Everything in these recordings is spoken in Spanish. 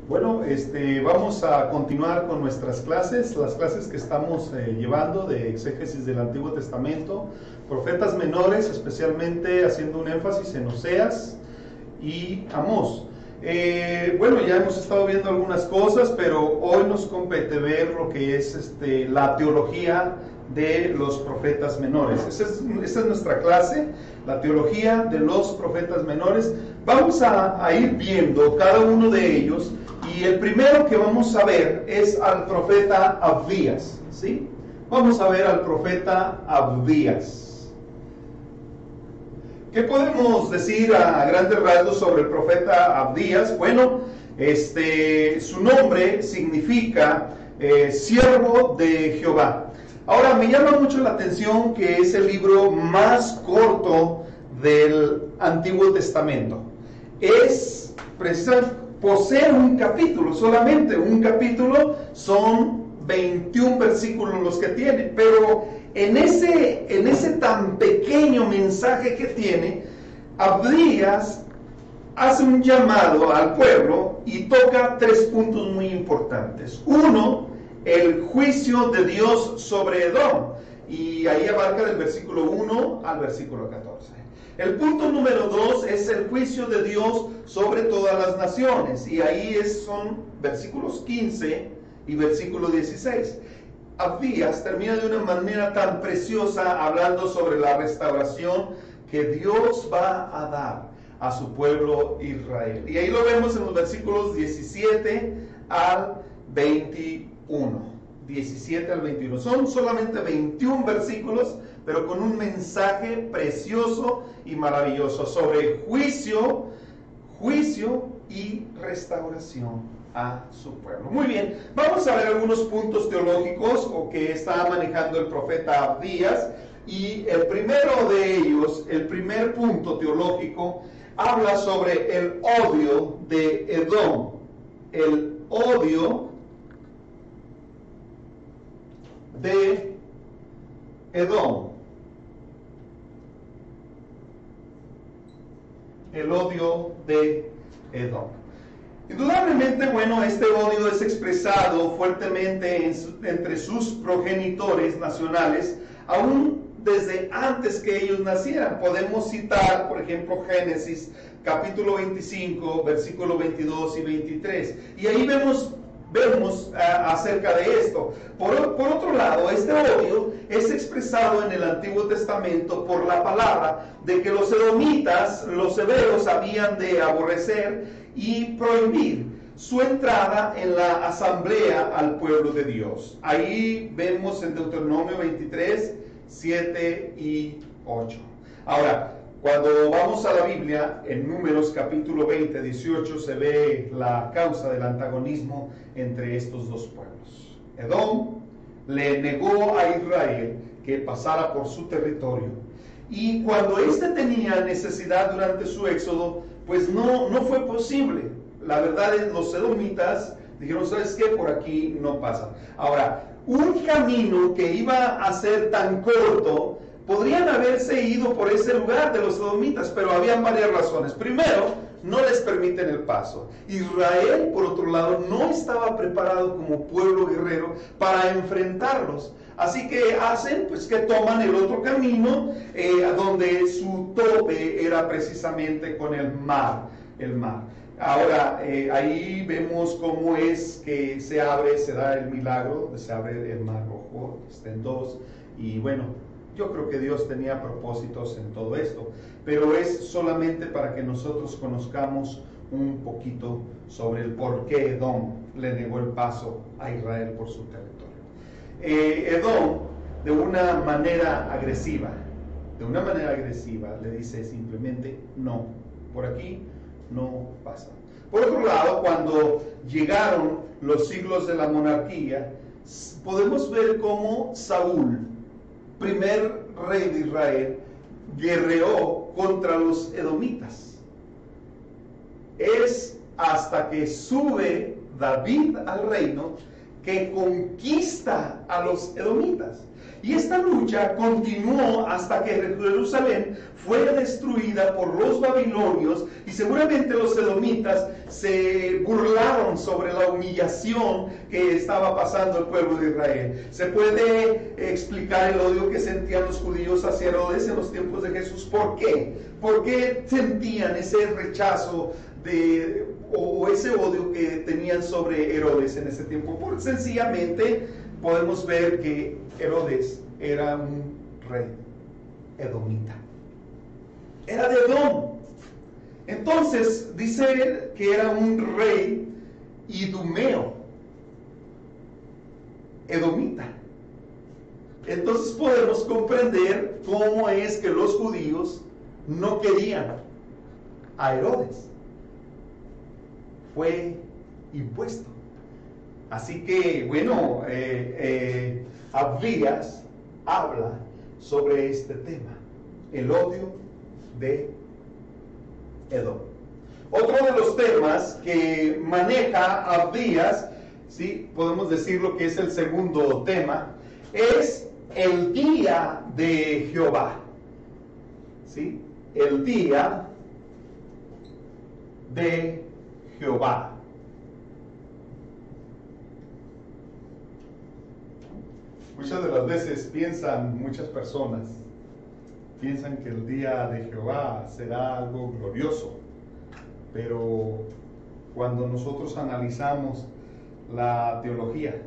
Bueno, vamos a continuar con nuestras clases, las clases que estamos llevando de exégesis del Antiguo Testamento, profetas menores, especialmente haciendo un énfasis en Oseas y Amós. Bueno, ya hemos estado viendo algunas cosas, pero hoy nos compete ver lo que es la teología de los profetas menores. Esa es nuestra clase, la teología de los profetas menores. Vamos a ir viendo cada uno de ellos, y el primero que vamos a ver es al profeta Abdías, ¿sí? Vamos a ver al profeta Abdías. ¿Qué podemos decir a grandes rasgos sobre el profeta Abdías? Bueno, su nombre significa siervo de Jehová. Ahora, me llama mucho la atención que es el libro más corto del Antiguo Testamento. Es precisamente, posee un capítulo, solamente un capítulo, son 21 versículos los que tiene, pero en ese tan pequeño mensaje que tiene, Abdías hace un llamado al pueblo y toca 3 puntos muy importantes. Uno, el juicio de Dios sobre Edom, y ahí abarca del versículo 1 al versículo 14. El punto número 2 es el juicio de Dios sobre todas las naciones, y ahí son versículos 15 y versículo 16. Abdías termina de una manera tan preciosa hablando sobre la restauración que Dios va a dar a su pueblo Israel. Y ahí lo vemos en los versículos 17 al 21. 17 al 21. Son solamente 21 versículos, pero con un mensaje precioso y maravilloso sobre juicio y restauración a su pueblo. Muy bien, vamos a ver algunos puntos teológicos que está manejando el profeta Abdías, y el primero de ellos, el primer punto teológico, habla sobre el odio de Edom. El odio de Edom. El odio de Edom. Indudablemente, bueno, este odio es expresado fuertemente entre sus progenitores nacionales, aún desde antes que ellos nacieran. Podemos citar, por ejemplo, Génesis capítulo 25, versículo 22 y 23. Y ahí vemos acerca de esto. Por otro lado, este odio es expresado en el Antiguo Testamento por la palabra de que los edomitas, los hebreos, habían de aborrecer y prohibir su entrada en la asamblea al pueblo de Dios. Ahí vemos en Deuteronomio 23, 7 y 8. Ahora, cuando vamos a la Biblia, en Números capítulo 20, 18, se ve la causa del antagonismo entre estos dos pueblos. Edom le negó a Israel que pasara por su territorio, y cuando éste tenía necesidad durante su éxodo, pues no fue posible. La verdad es, los edomitas dijeron, ¿sabes qué? Por aquí no pasa. Ahora, un camino que iba a ser tan corto, podrían haberse ido por ese lugar de los edomitas, pero habían varias razones. Primero, no les permiten el paso. Israel, por otro lado, no estaba preparado como pueblo guerrero para enfrentarlos. Así que que toman el otro camino, donde su tope era precisamente con el mar. Ahora, ahí vemos cómo es que se da el milagro, se abre el mar rojo, está en dos, y bueno, yo creo que Dios tenía propósitos en todo esto, pero es solamente para que nosotros conozcamos un poquito sobre el por qué Edom le negó el paso a Israel por su territorio. Edom, de una manera agresiva, le dice simplemente no, por aquí no pasa. Por otro lado, cuando llegaron los siglos de la monarquía, podemos ver cómo Saúl, primer rey de Israel, guerreó contra los edomitas. Es hasta que sube David al reino que conquista a los edomitas. Y esta lucha continuó hasta que Jerusalén fue destruida por los babilonios, y seguramente los edomitas se burlaron sobre la humillación que estaba pasando el pueblo de Israel. Se puede explicar el odio que sentían los judíos hacia Herodes en los tiempos de Jesús. ¿Por qué? ¿Por qué sentían ese rechazo o ese odio que tenían sobre Herodes en ese tiempo? Porque sencillamente podemos ver que Herodes era un rey edomita. Era de Edom. Entonces dice que era un rey idumeo, edomita. Entonces podemos comprender cómo es que los judíos no querían a Herodes. Fue impuesto. Así que, bueno, Abdías habla sobre este tema, el odio de Edom. Otro de los temas que maneja Abdías, ¿sí? Podemos decir lo que es el segundo tema, es el día de Jehová. ¿Sí? El día de Jehová. Muchas de las veces muchas personas piensan que el día de Jehová será algo glorioso, pero cuando nosotros analizamos la teología,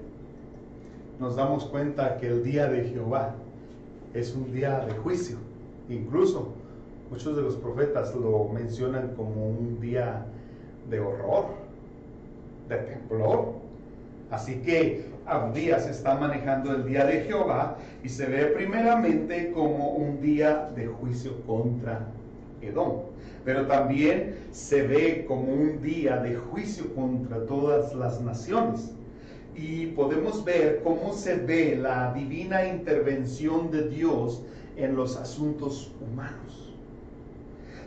nos damos cuenta que el día de Jehová es un día de juicio. Incluso muchos de los profetas lo mencionan como un día de horror, de temblor. Así que Abdías está manejando el día de Jehová y se ve primeramente como un día de juicio contra Edom, pero también se ve como un día de juicio contra todas las naciones. Y podemos ver cómo se ve la divina intervención de Dios en los asuntos humanos.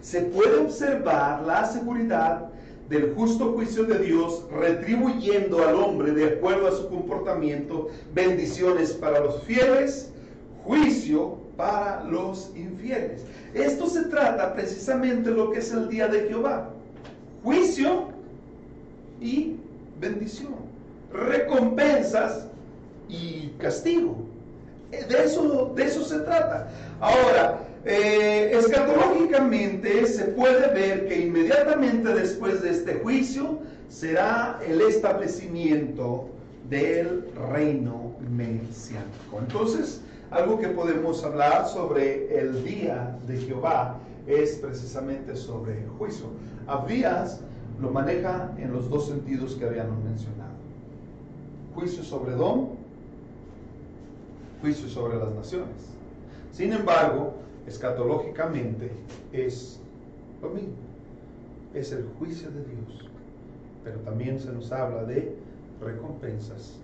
Se puede observar la seguridad del justo juicio de Dios, retribuyendo al hombre de acuerdo a su comportamiento, bendiciones para los fieles, juicio para los infieles. Esto se trata precisamente de lo que es el día de Jehová: juicio y bendición, recompensas y castigo. De eso se trata. Ahora, escatológicamente se puede ver que inmediatamente después de este juicio será el establecimiento del reino mesiánico. Entonces, algo que podemos hablar sobre el día de Jehová es precisamente sobre el juicio. Abdías lo maneja en los dos sentidos que habíamos mencionado: juicio sobre Edom, juicio sobre las naciones. Sin embargo, escatológicamente es lo mismo, es el juicio de Dios, pero también se nos habla de recompensas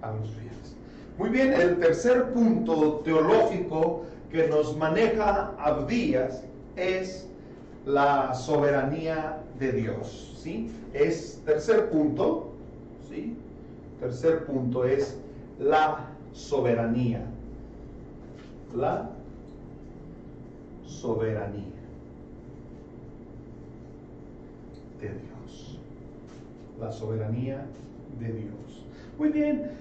a los fieles. Muy bien, el tercer punto teológico que nos maneja Abdías es la soberanía de Dios, ¿sí? Tercer punto es la soberanía. La soberanía de Dios. La soberanía de Dios. Muy bien,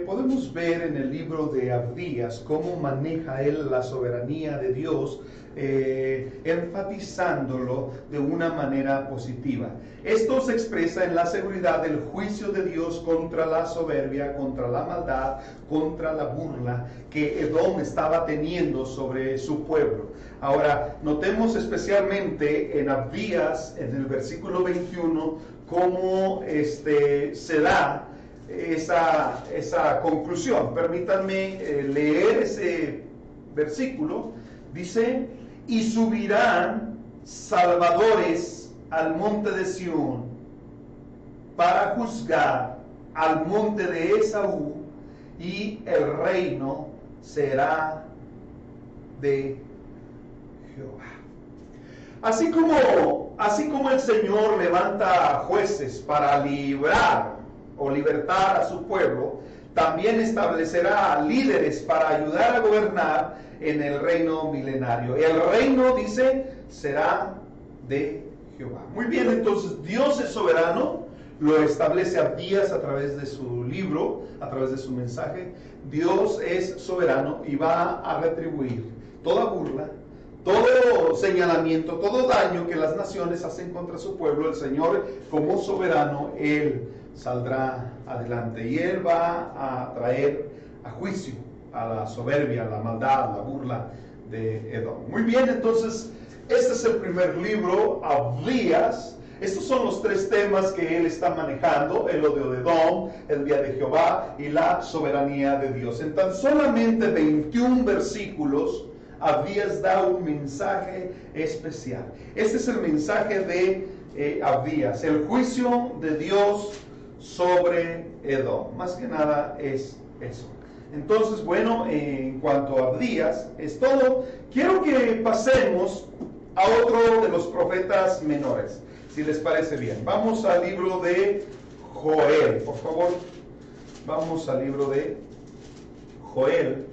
podemos ver en el libro de Abdías cómo maneja él la soberanía de Dios, enfatizándolo de una manera positiva. Esto se expresa en la seguridad del juicio de Dios contra la soberbia, contra la maldad, contra la burla que Edom estaba teniendo sobre su pueblo. Ahora, notemos especialmente en Abdías, en el versículo 21, cómo se da esa conclusión. Permítanme leer ese versículo. Dice: y subirán salvadores al monte de Sión para juzgar al monte de Esaú, y el reino será de Jehová. Así como el Señor levanta jueces para librar o libertar a su pueblo, también establecerá líderes para ayudar a gobernar en el reino milenario. El reino, dice, será de Jehová. Muy bien, entonces Dios es soberano, lo establece Abdías a través de su libro, a través de su mensaje. Dios es soberano y va a retribuir toda burla, todo señalamiento, todo daño que las naciones hacen contra su pueblo. El Señor, como soberano, Él saldrá adelante y Él va a traer a juicio a la soberbia, la maldad, la burla de Edom. Muy bien, entonces este es el primer libro, Abdías. Estos son los tres temas que él está manejando: el odio de Edom, el día de Jehová y la soberanía de Dios. En tan solamente 21 versículos, Abdías da un mensaje especial. Este es el mensaje de Abdías, el juicio de Dios sobre Edom. Más que nada es eso. Entonces, bueno, en cuanto a Abdías, es todo. Quiero que pasemos a otro de los profetas menores, si les parece bien. Vamos al libro de Joel, por favor. Vamos al libro de Joel.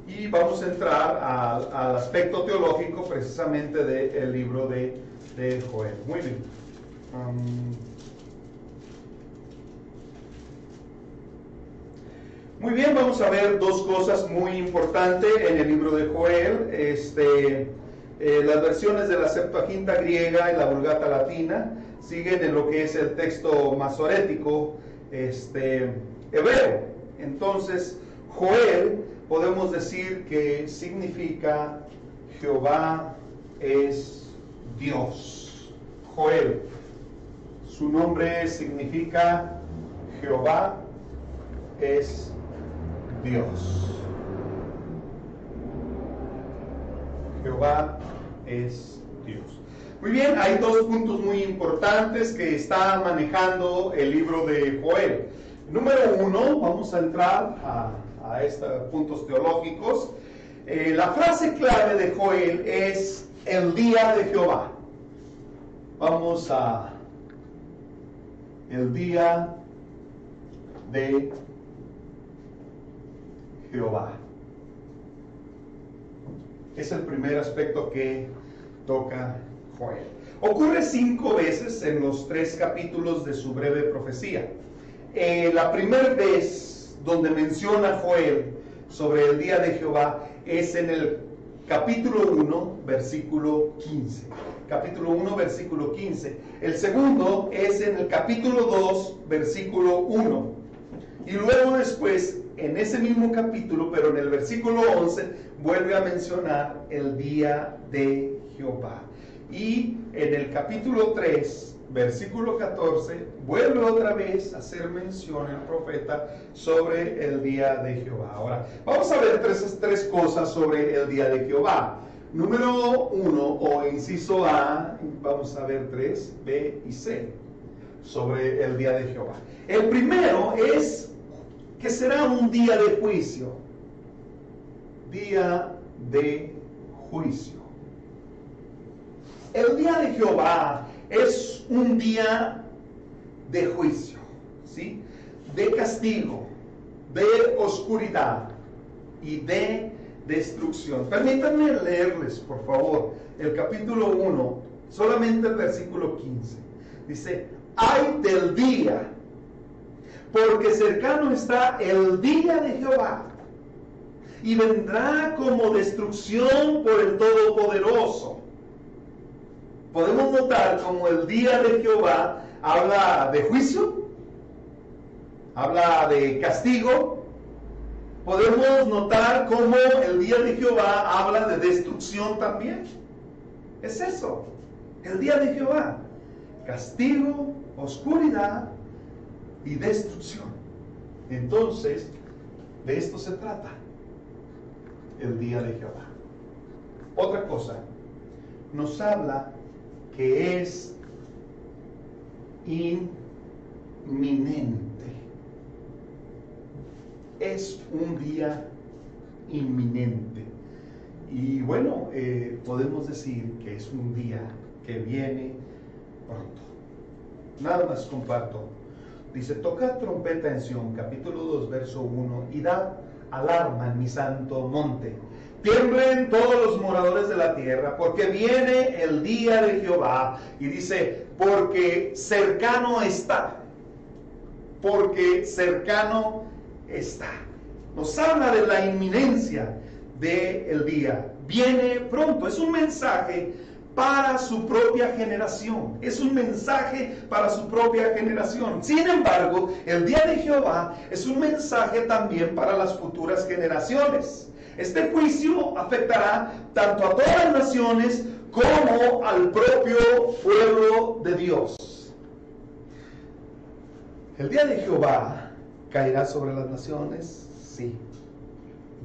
Y vamos a entrar al aspecto teológico precisamente del libro de Joel. Muy bien. Muy bien, vamos a ver dos cosas muy importantes en el libro de Joel. Las versiones de la Septuaginta griega y la Vulgata latina siguen en lo que es el texto masorético hebreo. Entonces, Joel, podemos decir que significa Jehová es Dios. Joel, su nombre significa Jehová es Dios. Jehová es Dios. Muy bien, hay dos puntos muy importantes que está manejando el libro de Joel. Número uno, vamos a entrar a estos puntos teológicos. La frase clave de Joel es el día de Jehová. Vamos a el día de Jehová. Es el primer aspecto que toca Joel. Ocurre 5 veces en los 3 capítulos de su breve profecía. La primera vez donde menciona Joel sobre el día de Jehová es en el capítulo 1, versículo 15. Capítulo 1, versículo 15. El segundo es en el capítulo 2, versículo 1. Y luego después, en ese mismo capítulo, pero en el versículo 11, vuelve a mencionar el día de Jehová. Y en el capítulo 3, versículo 14, vuelve otra vez a hacer mención el profeta sobre el día de Jehová. Ahora, vamos a ver tres cosas sobre el día de Jehová. Número 1, o inciso A, vamos a ver 3, B y C, sobre el día de Jehová. El primero es que será un día de juicio. Día de juicio. El día de Jehová es un día de juicio, ¿sí? De castigo, de oscuridad y de destrucción. Permítanme leerles, por favor, el capítulo 1, solamente el versículo 15. Dice: ay del día, porque cercano está el día de Jehová, y vendrá como destrucción por el Todopoderoso. Podemos notar como el día de Jehová habla de juicio, habla de castigo. Podemos notar cómo el día de Jehová habla de destrucción también. Es eso, el día de Jehová: castigo, oscuridad y destrucción. Entonces, de esto se trata el día de Jehová. Otra cosa, nos habla que es inminente. es un día inminente. Y bueno, podemos decir que es un día que viene pronto. Nada más comparto. Dice, toca trompeta en Sión, capítulo 2, verso 1, y da alarma en mi santo monte. Tiemblen todos los moradores de la tierra, porque viene el día de Jehová. Y dice, porque cercano está. Porque cercano está. Nos habla de la inminencia del día. Viene pronto. Es un mensaje para su propia generación. Es un mensaje para su propia generación. Sin embargo, el día de Jehová es un mensaje también para las futuras generaciones. Este juicio afectará tanto a todas las naciones como al propio pueblo de Dios. El día de Jehová caerá sobre las naciones, sí.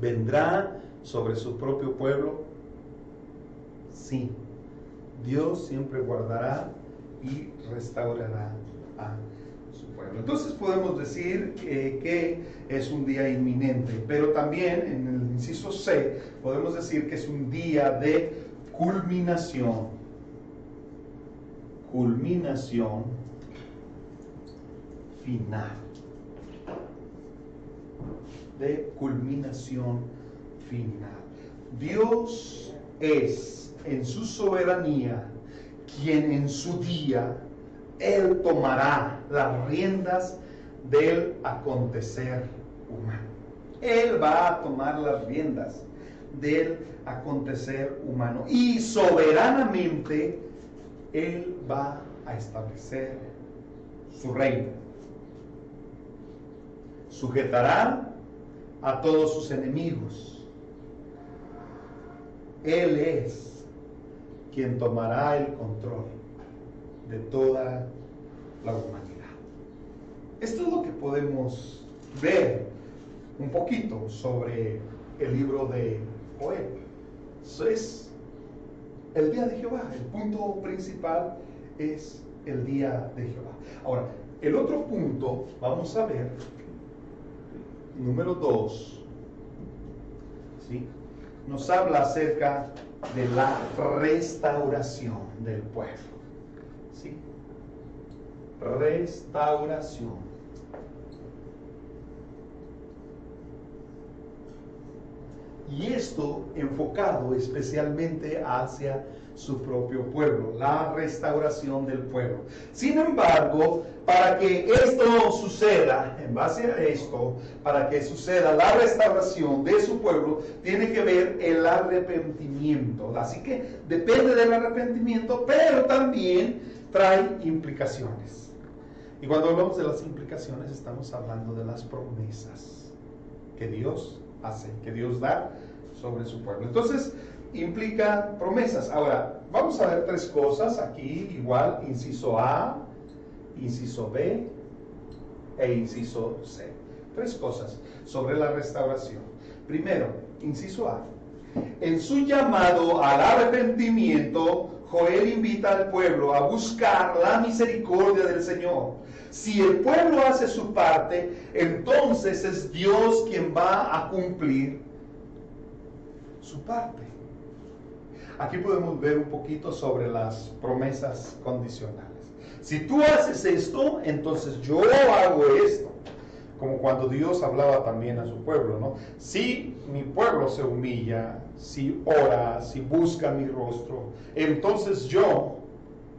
Vendrá sobre su propio pueblo, sí. Dios siempre guardará y restaurará a su pueblo. Entonces podemos decir que es un día inminente, pero también en el inciso C podemos decir que es un día de culminación. Culminación final. De culminación final. Dios es en su soberanía quien en su día Él tomará las riendas del acontecer humano. Él va a tomar las riendas del acontecer humano y soberanamente Él va a establecer su reino. Sujetará a todos sus enemigos. Él es quien tomará el control de toda la humanidad. Esto es lo que podemos ver un poquito sobre el libro de Joel. Eso es el día de Jehová. El punto principal es el día de Jehová. Ahora, el otro punto, vamos a ver, número 2, ¿sí? Nos habla acerca de la restauración del pueblo, ¿sí? Restauración. Y esto enfocado especialmente hacia su propio pueblo, la restauración del pueblo. Sin embargo, para que esto suceda, en base a esto, para que suceda la restauración de su pueblo, tiene que ver el arrepentimiento. Así que depende del arrepentimiento, pero también trae implicaciones. Y cuando hablamos de las implicaciones, estamos hablando de las promesas que Dios hace, que Dios da sobre su pueblo. Entonces, implica promesas. Ahora, vamos a ver 3 cosas aquí, igual, inciso A, inciso B e inciso C. 3 cosas sobre la restauración. Primero, inciso A. En su llamado al arrepentimiento, Joel invita al pueblo a buscar la misericordia del Señor. Si el pueblo hace su parte, entonces es Dios quien va a cumplir su parte. Aquí podemos ver un poquito sobre las promesas condicionales. Si tú haces esto, entonces yo hago esto. Como cuando Dios hablaba también a su pueblo, ¿no? Si mi pueblo se humilla, si ora, si busca mi rostro, entonces yo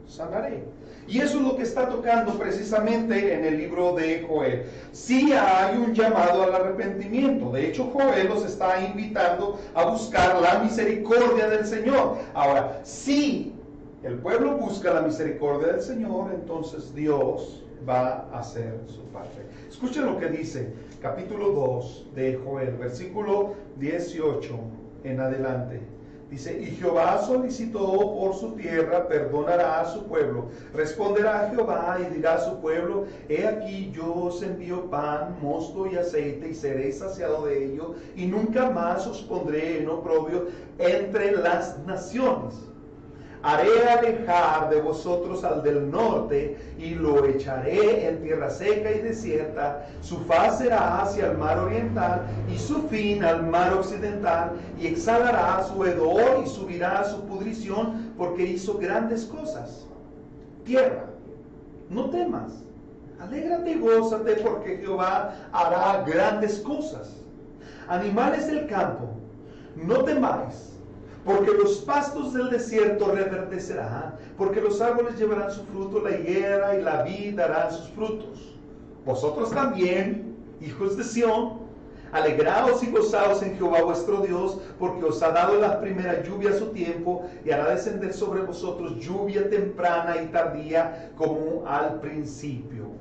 sanaré. Y eso es lo que está tocando precisamente en el libro de Joel. Sí hay un llamado al arrepentimiento. De hecho, Joel los está invitando a buscar la misericordia del Señor. Ahora, si el pueblo busca la misericordia del Señor, entonces Dios va a hacer su parte. Escuchen lo que dice capítulo 2 de Joel, versículo 18 en adelante. Dice, y Jehová solicitó por su tierra, perdonará a su pueblo. Responderá Jehová y dirá a su pueblo, he aquí yo os envío pan, mosto y aceite, y seréis saciado de ello, y nunca más os pondré en oprobio entre las naciones. Haré alejar de vosotros al del norte y lo echaré en tierra seca y desierta. Su faz será hacia el mar oriental y su fin al mar occidental, y exhalará su hedor y subirá su pudrición, porque hizo grandes cosas. Tierra, no temas, alégrate y gózate, porque Jehová hará grandes cosas. Animales del campo, no temáis, porque los pastos del desierto reverdecerán, porque los árboles llevarán su fruto, la higuera y la vid darán sus frutos. Vosotros también, hijos de Sión, alegraos y gozaos en Jehová vuestro Dios, porque os ha dado la primera lluvia a su tiempo, y hará descender sobre vosotros lluvia temprana y tardía, como al principio.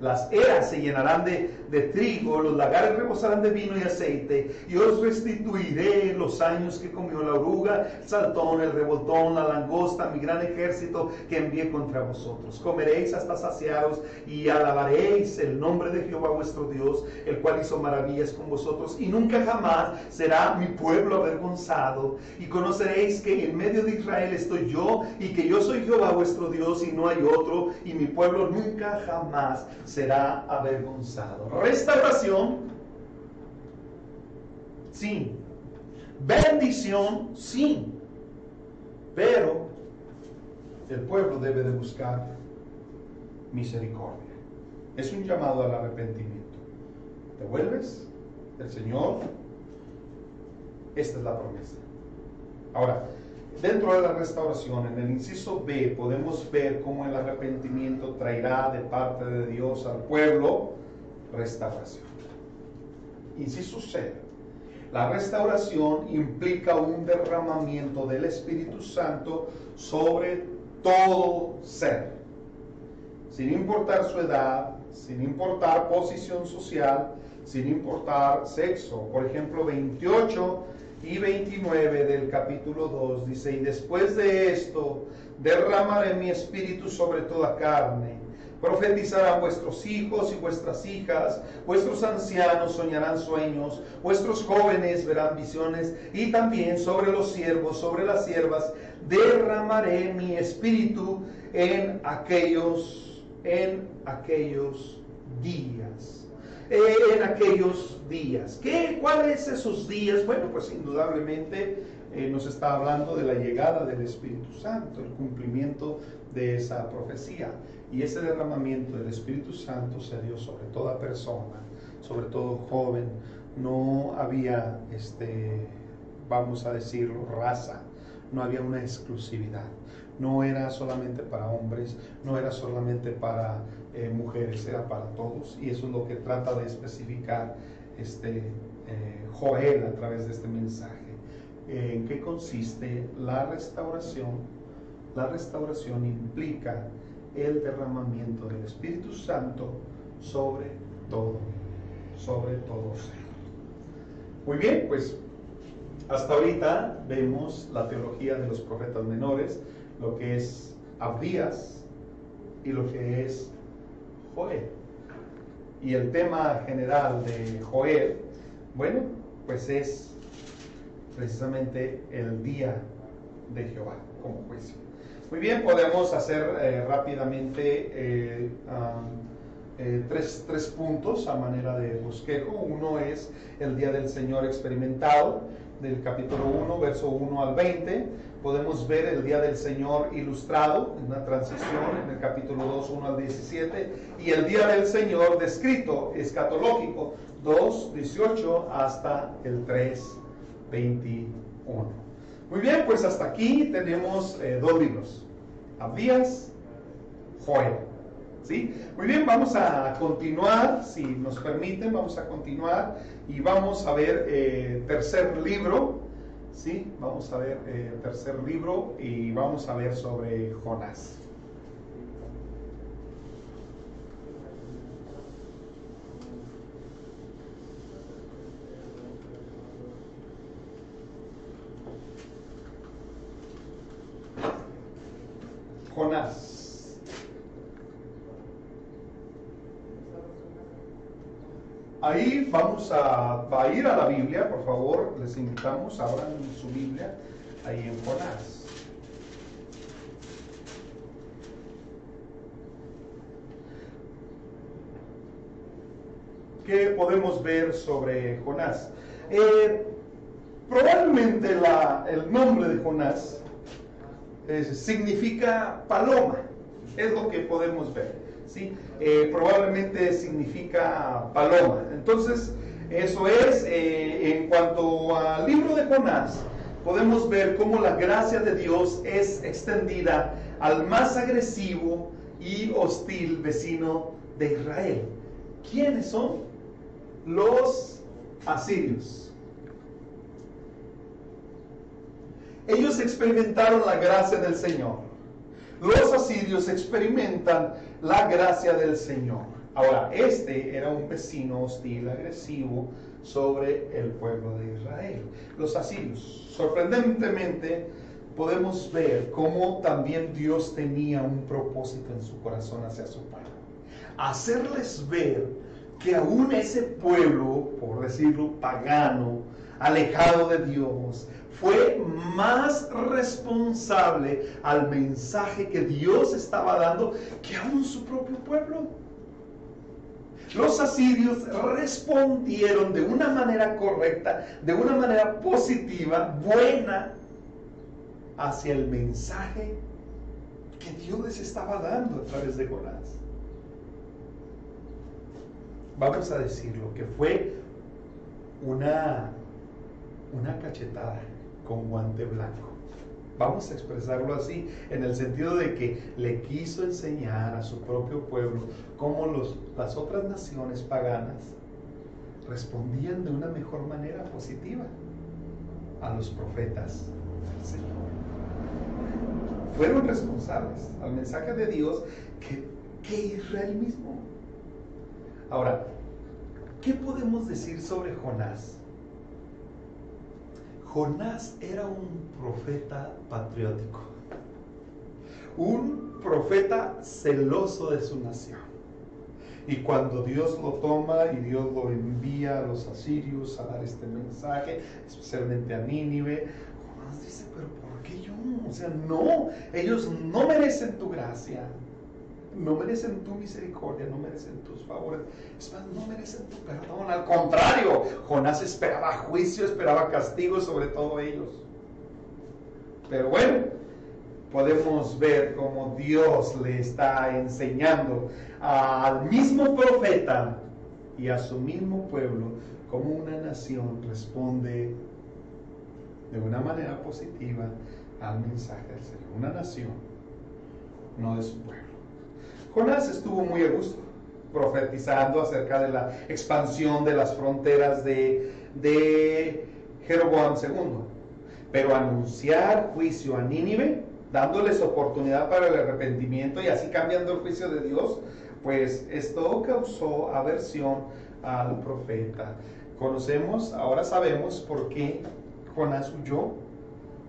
Las eras se llenarán de trigo, los lagares rebosarán de vino y aceite, y os restituiré los años que comió la oruga, el saltón, el revoltón, la langosta, mi gran ejército que envié contra vosotros. Comeréis hasta saciaros y alabaréis el nombre de Jehová vuestro Dios, el cual hizo maravillas con vosotros, y nunca jamás será mi pueblo avergonzado. Y conoceréis que en medio de Israel estoy yo, y que yo soy Jehová vuestro Dios, y no hay otro, y mi pueblo nunca jamás será avergonzado. Restauración, sí. Bendición, sí. Pero el pueblo debe de buscar misericordia. Es un llamado al arrepentimiento. ¿Te vuelves? El Señor, esta es la promesa. Ahora, dentro de la restauración, en el inciso B, podemos ver cómo el arrepentimiento traerá de parte de Dios al pueblo restauración. Inciso C, la restauración implica un derramamiento del Espíritu Santo sobre todo ser, sin importar su edad, sin importar posición social, sin importar sexo. Por ejemplo, 28 y 29 del capítulo 2 dice: y después de esto derramaré mi espíritu sobre toda carne. Profetizarán vuestros hijos y vuestras hijas, vuestros ancianos soñarán sueños, vuestros jóvenes verán visiones, y también sobre los siervos, sobre las siervas, derramaré mi espíritu en aquellos días. En aquellos días. ¿Cuáles esos días? Bueno, pues indudablemente nos está hablando de la llegada del Espíritu Santo, el cumplimiento de esa profecía. Y ese derramamiento del Espíritu Santo se dio sobre toda persona, sobre todo joven. No había, vamos a decirlo, raza. No había una exclusividad. No era solamente para hombres, no era solamente para mujeres, era para todos. Y eso es lo que trata de especificar Joel a través de este mensaje. ¿En qué consiste la restauración? La restauración implica el derramamiento del Espíritu Santo sobre todo ser. Muy bien, pues hasta ahorita vemos la teología de los profetas menores, lo que es Abdías y lo que es Joel. Y el tema general de Joel, bueno, pues es precisamente el día de Jehová como juicio. Muy bien, podemos hacer rápidamente tres puntos a manera de bosquejo. Uno es el día del Señor experimentado, del capítulo 1, verso 1 al 20. Podemos ver el día del Señor ilustrado, en una transición, en el capítulo 2, 1 al 17. Y el día del Señor descrito, escatológico, 2, 18 hasta el 3, 21. Muy bien, pues hasta aquí tenemos dos libros, Abdías, Joel. ¿Sí? Muy bien, vamos a continuar, si nos permiten, vamos a continuar y vamos a ver tercer libro, ¿sí? Vamos a ver tercer libro y vamos a ver sobre Jonás. Jonás. Ahí vamos a ir a la Biblia, por favor, les invitamos, abran su Biblia ahí en Jonás. ¿Qué podemos ver sobre Jonás? Probablemente el nombre de Jonás significa paloma, es lo que podemos ver, ¿sí? Probablemente significa paloma. Entonces, eso es, en cuanto al libro de Jonás, podemos ver cómo la gracia de Dios es extendida al más agresivo y hostil vecino de Israel. ¿Quiénes son? Los asirios. Ellos experimentaron la gracia del Señor. Los asirios experimentan la gracia del Señor. Ahora, este era un vecino hostil, agresivo sobre el pueblo de Israel. Los asirios. Sorprendentemente, podemos ver cómo también Dios tenía un propósito en su corazón hacia su pueblo. Hacerles ver que aún ese pueblo, por decirlo, pagano, alejado de Dios, fue más responsable al mensaje que Dios estaba dando que aún su propio pueblo. Los asirios respondieron de una manera correcta, de una manera positiva, buena, hacia el mensaje que Dios les estaba dando a través de Jonás. Vamos a decirlo, que fue una cachetada con guante blanco. Vamos a expresarlo así, en el sentido de que le quiso enseñar a su propio pueblo cómo las otras naciones paganas respondían de una mejor manera positiva a los profetas del Señor. Fueron responsables al mensaje de Dios que Israel mismo. Ahora, ¿qué podemos decir sobre Jonás? Jonás era un profeta patriótico, un profeta celoso de su nación. Y cuando Dios lo toma y Dios lo envía a los asirios a dar este mensaje, especialmente a Nínive, Jonás dice, pero ¿por qué yo? O sea, no, ellos no merecen tu gracia, no merecen tu misericordia, no merecen tus favores, es más, no merecen tu perdón. Al contrario, Jonás esperaba juicio, esperaba castigo sobre todos ellos. Pero bueno, podemos ver cómo Dios le está enseñando al mismo profeta y a su mismo pueblo cómo una nación responde de una manera positiva al mensaje del Señor. Una nación, no de su pueblo. Jonás estuvo muy a gusto profetizando acerca de la expansión de las fronteras de Jeroboam II, pero anunciar juicio a Nínive, dándoles oportunidad para el arrepentimiento y así cambiando el juicio de Dios, pues esto causó aversión al profeta. Ahora sabemos por qué Jonás huyó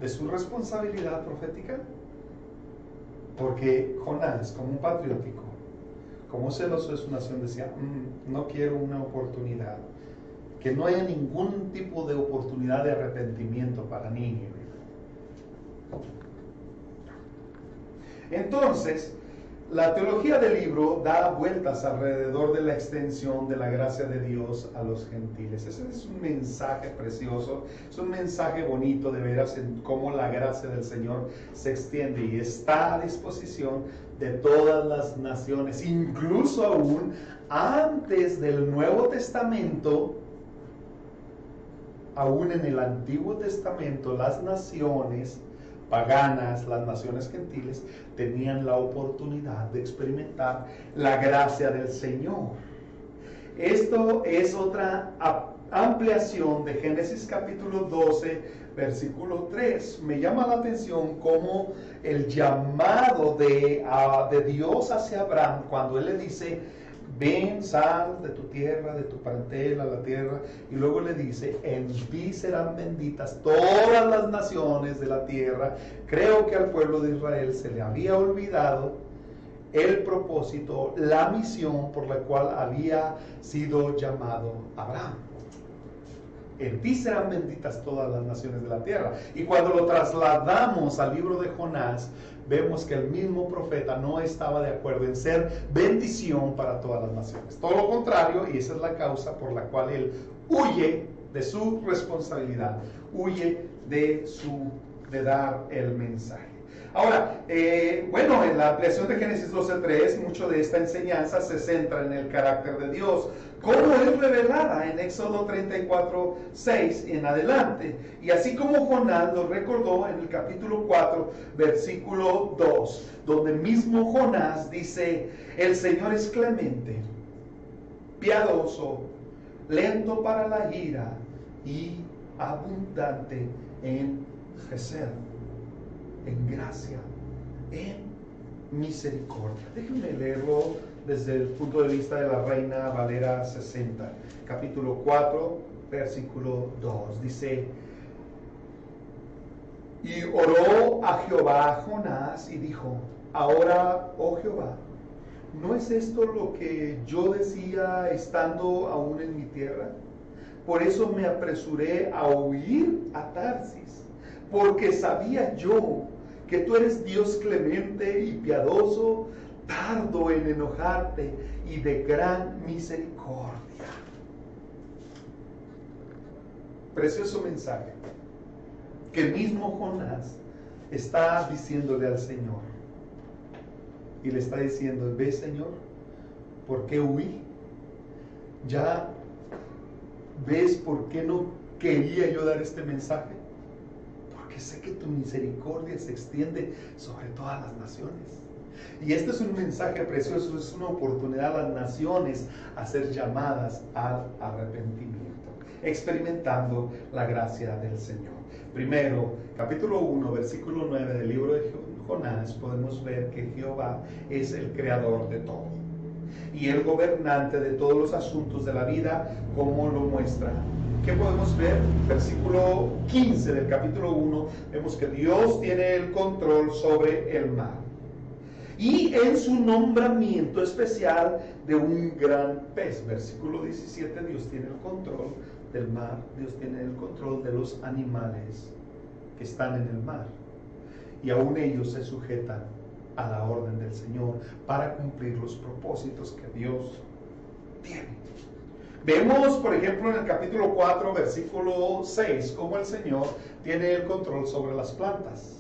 de su responsabilidad profética. Porque Jonás, como un patriótico, como celoso de su nación, decía, no quiero una oportunidad, que no haya ningún tipo de oportunidad de arrepentimiento para Nínive. Entonces, la teología del libro da vueltas alrededor de la extensión de la gracia de Dios a los gentiles. Ese es un mensaje precioso, es un mensaje bonito de veras en cómo la gracia del Señor se extiende y está a disposición de todas las naciones, incluso aún antes del Nuevo Testamento. Aún en el Antiguo Testamento, las naciones paganas, las naciones gentiles, tenían la oportunidad de experimentar la gracia del Señor. Esto es otra ampliación de Génesis capítulo 12, versículo 3. Me llama la atención cómo el llamado de Dios hacia Abraham, cuando Él le dice, ven, sal de tu tierra, de tu parentela, la tierra, y luego le dice, en ti serán benditas todas las naciones de la tierra. Creo que al pueblo de Israel se le había olvidado el propósito, la misión por la cual había sido llamado Abraham. en ti serán benditas todas las naciones de la tierra. Y cuando lo trasladamos al libro de Jonás, vemos que el mismo profeta no estaba de acuerdo en ser bendición para todas las naciones. Todo lo contrario, y esa es la causa por la cual él huye de su responsabilidad, huye de dar el mensaje. Ahora, bueno, en la ampliación de Génesis 12:3, mucho de esta enseñanza se centra en el carácter de Dios, como es revelada en Éxodo 34:6 en adelante. Y así como Jonás lo recordó en el capítulo 4, versículo 2, donde mismo Jonás dice: el Señor es clemente, piadoso, lento para la ira y abundante en gesed, en gracia, en misericordia. Déjenme leerlo desde el punto de vista de la Reina Valera 60, capítulo 4, versículo 2. Dice: y oró a Jehová Jonás y dijo: ahora, oh Jehová, ¿no es esto lo que yo decía estando aún en mi tierra? Por eso me apresuré a huir a Tarsis, porque sabía yo que tú eres Dios clemente y piadoso, tardo en enojarte y de gran misericordia. Precioso mensaje que mismo Jonás está diciéndole al Señor. Y le está diciendo: ve, Señor, ¿por qué huí? ¿Ya ves por qué no quería yo dar este mensaje? Porque sé que tu misericordia se extiende sobre todas las naciones. Y este es un mensaje precioso, es una oportunidad a las naciones a ser llamadas al arrepentimiento, experimentando la gracia del Señor. Primero, capítulo 1, versículo 9 del libro de Jonás, podemos ver que Jehová es el creador de todo y el gobernante de todos los asuntos de la vida, como lo muestra. ¿Qué podemos ver? Versículo 15 del capítulo 1, vemos que Dios tiene el control sobre el mar. Y en su nombramiento especial de un gran pez. Versículo 17, Dios tiene el control del mar, Dios tiene el control de los animales que están en el mar. Y aún ellos se sujetan a la orden del Señor para cumplir los propósitos que Dios tiene. Vemos, por ejemplo, en el capítulo 4, versículo 6, cómo el Señor tiene el control sobre las plantas.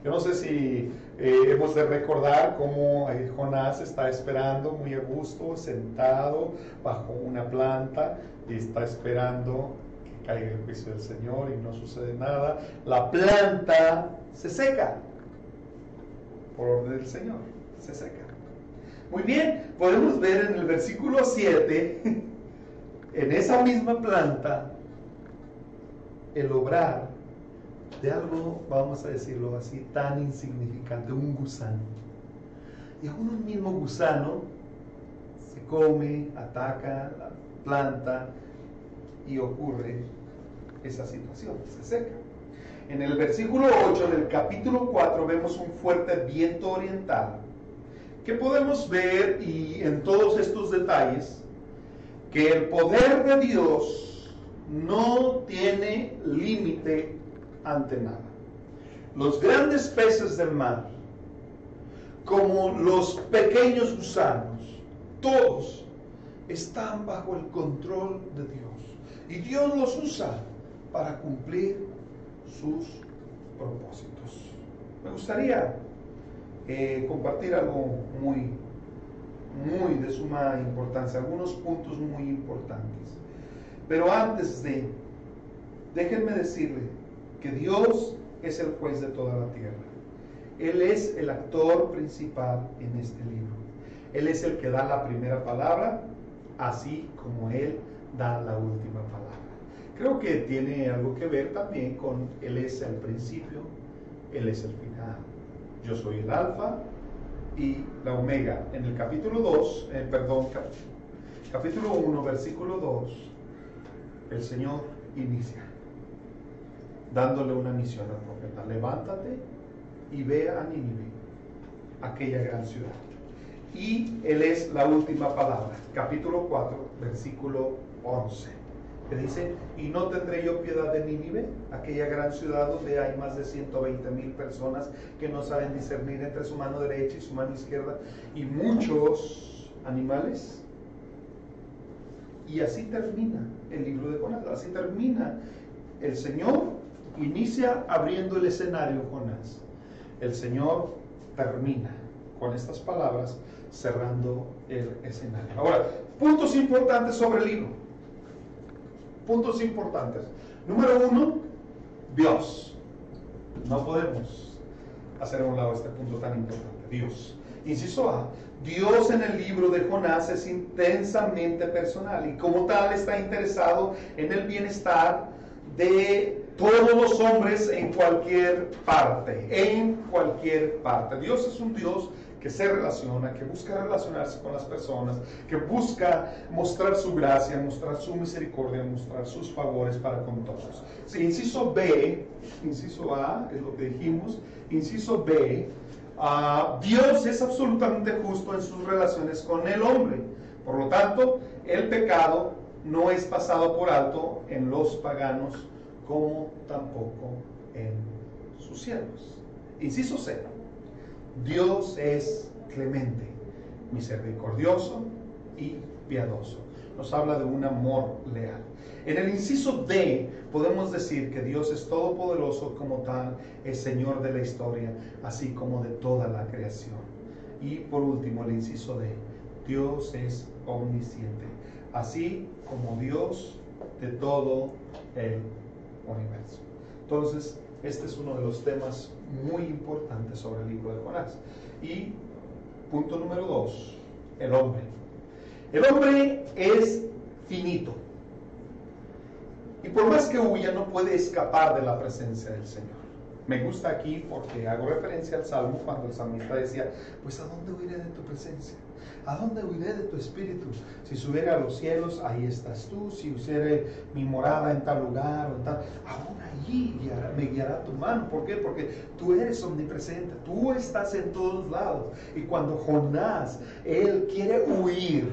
Yo no sé si hemos de recordar cómo Jonás está esperando muy a gusto, sentado bajo una planta, y está esperando que caiga el juicio del Señor y no sucede nada. La planta se seca por orden del Señor, se seca. Muy bien, podemos ver en el versículo 7, en esa misma planta, el obrar de algo, vamos a decirlo así, tan insignificante, un gusano. Y aún un mismo gusano se come, ataca la planta y ocurre esa situación, se seca. En el versículo 8 del capítulo 4 vemos un fuerte viento oriental, que podemos ver, y en todos estos detalles, que el poder de Dios no tiene límite ante nada. Los grandes peces del mar, como los pequeños gusanos, todos están bajo el control de Dios, y Dios los usa para cumplir sus propósitos. Me gustaría compartir algo muy de suma importancia, algunos puntos muy importantes. Pero antes déjenme decirle que Dios es el juez de toda la tierra. Él es el actor principal en este libro. Él es el que da la primera palabra, así como Él da la última palabra. Creo que tiene algo que ver también con Él es el principio, Él es el final. Yo soy el alfa y la omega. En el capítulo 1, versículo 2, el Señor inicia dándole una misión al profeta: levántate y ve a Nínive, aquella gran ciudad. Y Él es la última palabra. Capítulo 4, versículo 11. que dice, y no tendré yo piedad de Nínive, aquella gran ciudad donde hay más de 120,000 personas que no saben discernir entre su mano derecha y su mano izquierda, y muchos animales. Y así termina el libro de Jonás, así termina. El Señor inicia abriendo el escenario, Jonás. El Señor termina con estas palabras, cerrando el escenario. Ahora, puntos importantes sobre el libro. Puntos importantes. Número 1, Dios. No podemos hacer a un lado este punto tan importante. Dios. Inciso A. Dios en el libro de Jonás es intensamente personal y como tal está interesado en el bienestar de todos los hombres en cualquier parte. En cualquier parte. Dios es un Dios que se relaciona, que busca relacionarse con las personas, que busca mostrar su gracia, mostrar su misericordia, mostrar sus favores para con todos. Sí, inciso B, inciso A es lo que dijimos, inciso B, Dios es absolutamente justo en sus relaciones con el hombre. Por lo tanto, el pecado no es pasado por alto en los paganos como tampoco en sus siervos. Inciso C. Dios es clemente, misericordioso y piadoso. Nos habla de un amor leal. En el inciso D podemos decir que Dios es todopoderoso, como tal, es Señor de la historia, así como de toda la creación. Y por último, el inciso D, Dios es omnisciente, así como Dios de todo el universo. Entonces, este es uno de los temas muy importantes sobre el libro de Jonás. Y punto número 2, el hombre. El hombre es finito. Y por más que huya, no puede escapar de la presencia del Señor. Me gusta aquí porque hago referencia al Salmo cuando el salmista decía, pues ¿a dónde huiré de tu presencia? ¿A dónde huiré de tu espíritu? Si subiera a los cielos, ahí estás tú. Si pusiere mi morada en tal lugar o en tal, aún allí me guiará tu mano. ¿Por qué? Porque tú eres omnipresente, tú estás en todos lados. Y cuando Jonás, él quiere huir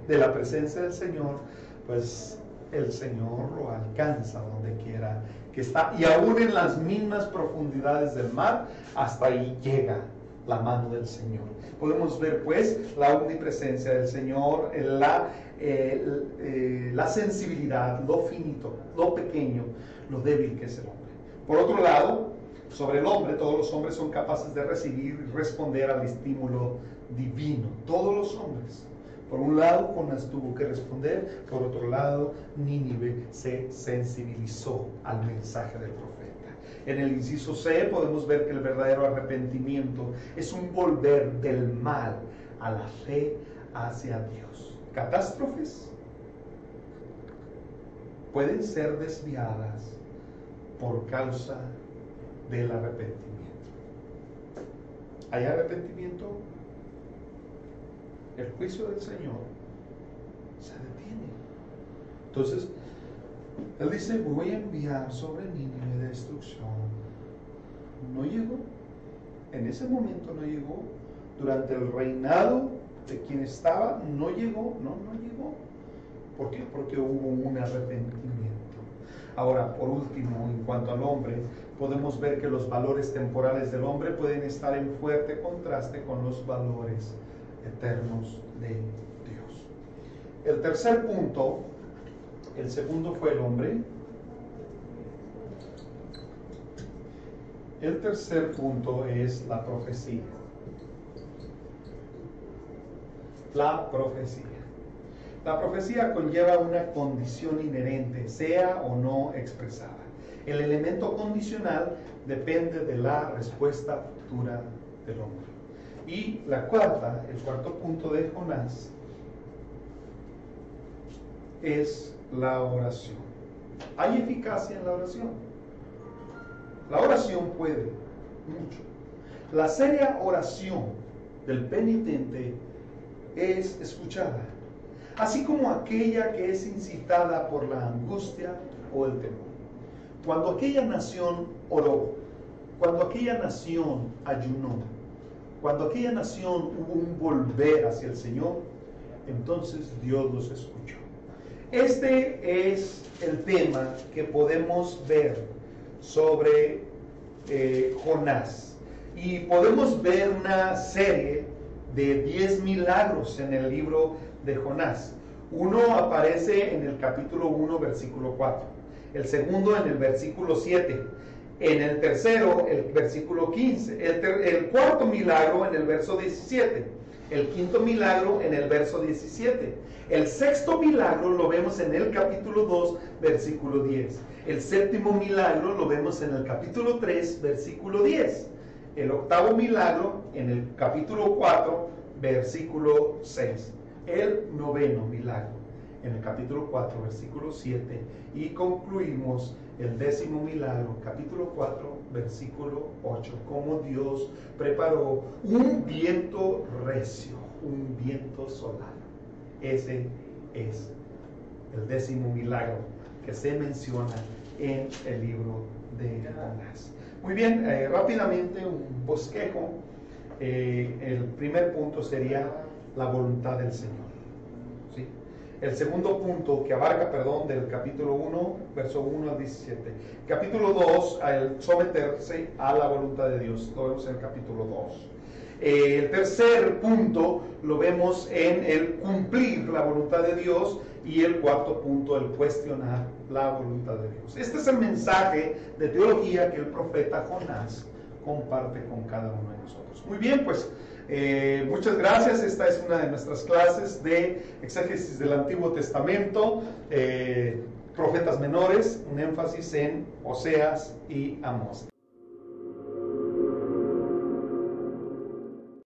de la presencia del Señor, pues el Señor lo alcanza donde quiera que está. Y aún en las mismas profundidades del mar, hasta ahí llega la mano del Señor. Podemos ver pues la omnipresencia del Señor, la sensibilidad, lo finito, lo pequeño, lo débil que es el hombre. Por otro lado, sobre el hombre, todos los hombres son capaces de recibir y responder al estímulo divino. Todos los hombres. Por un lado, Jonás tuvo que responder. Por otro lado, Nínive se sensibilizó al mensaje del profeta. En el inciso C podemos ver que el verdadero arrepentimiento es un volver del mal a la fe hacia Dios. Catástrofes pueden ser desviadas por causa del arrepentimiento. ¿Hay arrepentimiento? El juicio del Señor se detiene. Entonces, Él dice, voy a enviar sobre Nínive destrucción. No llegó. En ese momento no llegó. Durante el reinado de quien estaba, no llegó. No llegó. ¿Por qué? Porque hubo un arrepentimiento. Ahora, por último, en cuanto al hombre, podemos ver que los valores temporales del hombre pueden estar en fuerte contraste con los valores eternos de Dios. El tercer punto, el segundo fue el hombre. El tercer punto es la profecía. La profecía. La profecía conlleva una condición inherente, sea o no expresada. El elemento condicional depende de la respuesta futura del hombre. Y el cuarto punto de Jonás es la oración. ¿Hay eficacia en la oración? La oración puede mucho. La seria oración del penitente es escuchada, así como aquella que es incitada por la angustia o el temor. Cuando aquella nación oró, cuando aquella nación ayunó, cuando aquella nación hubo un volver hacia el Señor, entonces Dios los escuchó. Este es el tema que podemos ver sobre Jonás. Y podemos ver una serie de 10 milagros en el libro de Jonás. Uno aparece en el capítulo 1, versículo 4. El segundo en el versículo 7. En el tercero, el versículo 15. El cuarto milagro en el verso 17. El quinto milagro en el verso 17. El sexto milagro lo vemos en el capítulo 2, versículo 10. El séptimo milagro lo vemos en el capítulo 3, versículo 10. El octavo milagro en el capítulo 4, versículo 6. El noveno milagro en el capítulo 4, versículo 7. Y concluimos el décimo milagro, capítulo 4, versículo 8. Cómo Dios preparó un viento recio, un viento solar. Ese es el décimo milagro que se menciona en el libro de Jonás. Muy bien, rápidamente un bosquejo. El primer punto sería la voluntad del Señor. ¿Sí? El segundo punto que abarca, del capítulo 1, verso 1 al 17. Capítulo 2, al someterse a la voluntad de Dios. Lo vemos en el capítulo 2. El tercer punto lo vemos en el cumplir la voluntad de Dios. Y el cuarto punto, el cuestionar la voluntad de Dios. Este es el mensaje de teología que el profeta Jonás comparte con cada uno de nosotros. Muy bien, pues muchas gracias. Esta es una de nuestras clases de exégesis del Antiguo Testamento, profetas menores, un énfasis en Oseas y Amós.